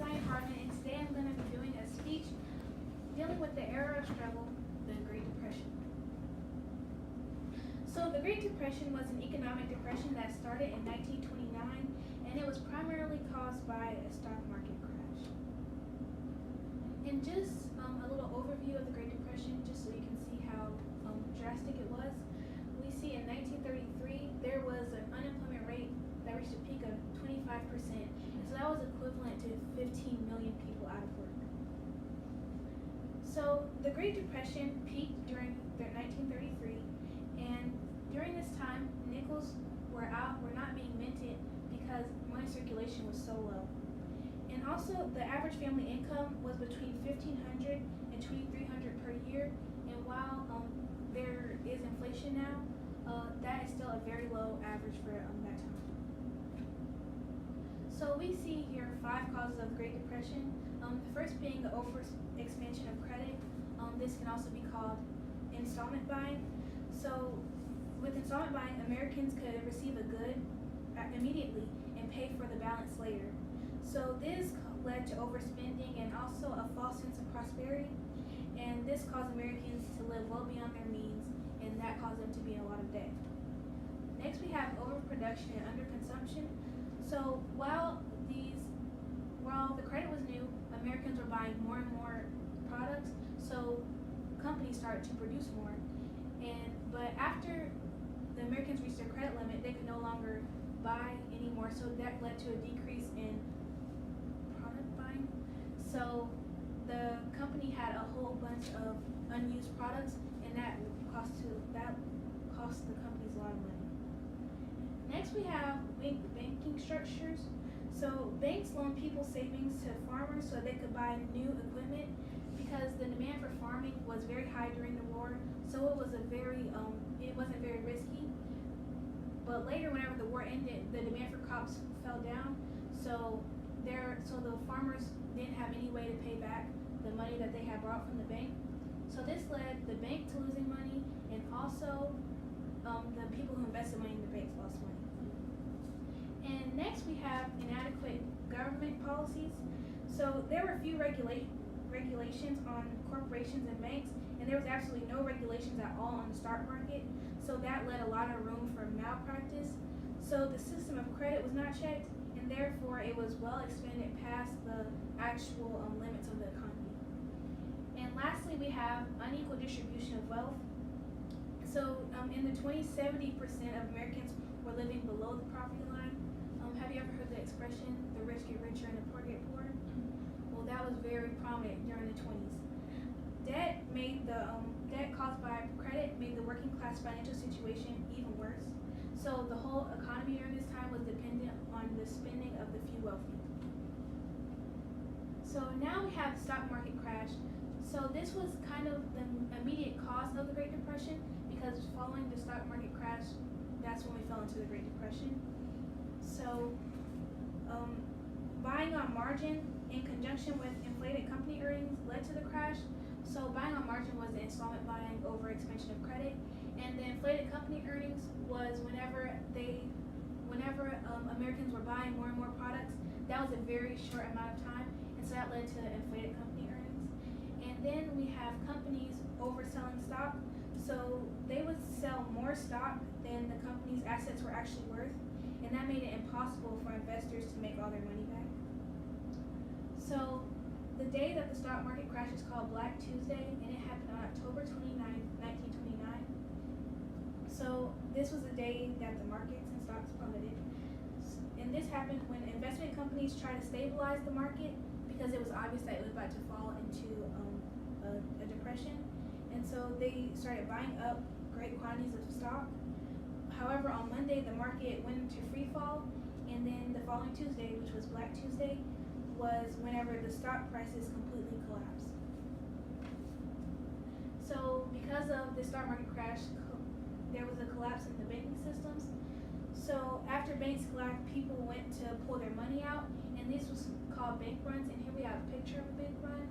Zion Hartman, and today I'm going to be doing a speech dealing with the era of struggle, the Great Depression. So the Great Depression was an economic depression that started in 1929, and it was primarily caused by a stock market crash. And just a little overview of the Great Depression, just so you can see how drastic it was. We see in 1933, there was an unemployment rate that reached a peak of 25%. And so that was equivalent to 15 million people out of work. So the Great Depression peaked during 1933, and during this time, nickels were not being minted because money circulation was so low. And also, the average family income was between $1,500 and $2,300 per year. And while there is inflation now, that is still a very low average for that time. So we see here 5 causes of the Great Depression. The first being the over-expansion of credit. This can also be called installment buying. So with installment buying, Americans could receive a good immediately and pay for the balance later. So this led to overspending and also a false sense of prosperity. And this caused Americans to live well beyond their means, and that caused them to be in a lot of debt. Next, we have overproduction and underconsumption. So while the credit was new, Americans were buying more and more products, so companies started to produce more. But after the Americans reached their credit limit, they could no longer buy anymore, so that led to a decrease in product buying. So the company had a whole bunch of unused products, and that cost the companies a lot of money. Next, we have banking structures. So banks loan people savings to farmers so they could buy new equipment, because the demand for farming was very high during the war. So it wasn't very risky. But later, whenever the war ended, the demand for crops fell down. So the farmers didn't have any way to pay back the money that they had brought from the bank. So this led the bank to losing money, and also the people who invested money in the banks lost money. And next, we have inadequate government policies. So there were a few regulations on corporations and banks, and there was absolutely no regulations at all on the stock market. So that led a lot of room for malpractice. So the system of credit was not checked, and therefore it was well expanded past the actual limits of the economy. And lastly, we have unequal distribution of wealth. So in the 20s, 70% of Americans were living below the poverty line. Have you ever heard the expression, the rich get richer and the poor get poorer? Well, that was very prominent during the 20s. Debt caused by credit made the working class financial situation even worse. So the whole economy during this time was dependent on the spending of the few wealthy. So now we have the stock market crash. So this was kind of the immediate cause of the Great Depression, because following the stock market crash, that's when we fell into the Great Depression. So buying on margin in conjunction with inflated company earnings led to the crash. So buying on margin was the installment buying over expansion of credit, and the inflated company earnings was whenever Americans were buying more and more products. That was a very short amount of time, and so that led to inflated company earnings. And then we have companies overselling stock. So they would sell more stock than the company's assets were actually worth, and that made it impossible for investors to make all their money back. So the day that the stock market crashed is called Black Tuesday, and it happened on October 29, 1929. So this was the day that the markets and stocks plummeted. And this happened when investment companies tried to stabilize the market, because it was obvious that it was about to fall into a depression. And so they started buying up great quantities of stock. However, on Monday, the market went into free fall, and then the following Tuesday, which was Black Tuesday, was whenever the stock prices completely collapsed. So because of the stock market crash, there was a collapse in the banking systems. So after banks collapsed, people went to pull their money out, and this was called bank runs, and here we have a picture of a bank run.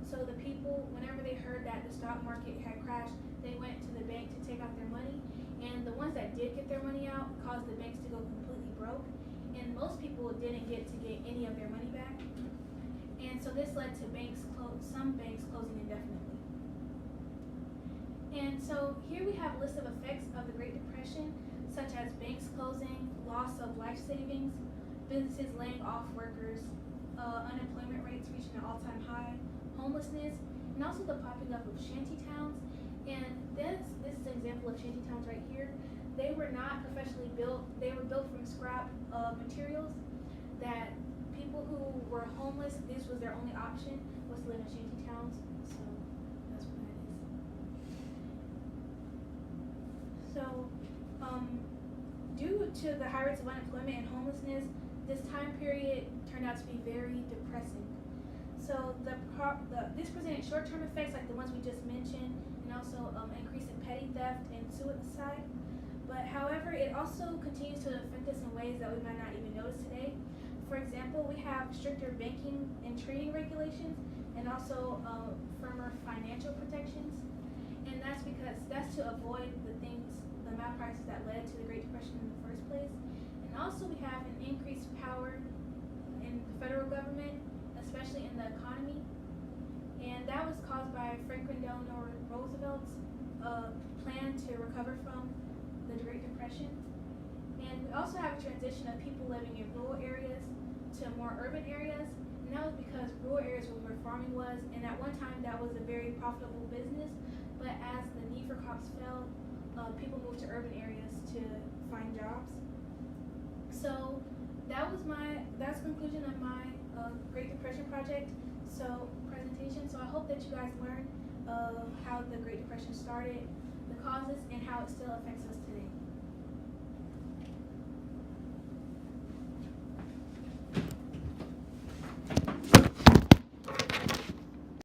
So the people, whenever they heard that the stock market had crashed, they went to the bank to take out their money, and the ones that did get their money out caused the banks to go completely broke, and most people didn't get any of their money back. and so this led to some banks closing indefinitely. And so here we have a list of effects of the Great Depression, such as banks closing, loss of life savings, businesses laying off workers, unemployment rates reaching an all-time high, homelessness, and also the popping up of shanty towns. And this is an example of shanty towns right here. They were not professionally built. They were built from scrap materials that people who were homeless, this was their only option, was to live in shanty towns. So that's what that is. So due to the high rates of unemployment and homelessness, this time period turned out to be very depressing. So this presented short-term effects like the ones we just mentioned, and also increase in petty theft and suicide. But however, it also continues to affect us in ways that we might not even notice today. For example, we have stricter banking and trading regulations, and also firmer financial protections. And that's to avoid the malpractices that led to the Great Depression in the first place. And also we have an increased power in the federal government, especially in the economy. And that was caused by Franklin Delano Roosevelt's plan to recover from the Great Depression. And we also have a transition of people living in rural areas to more urban areas. And that was because rural areas was where farming was, and at one time that was a very profitable business. But as the need for crops fell, people moved to urban areas to find jobs. So that's the conclusion of my Great Depression presentation. So I hope that you guys learned how the Great Depression started, the causes, and how it still affects us today.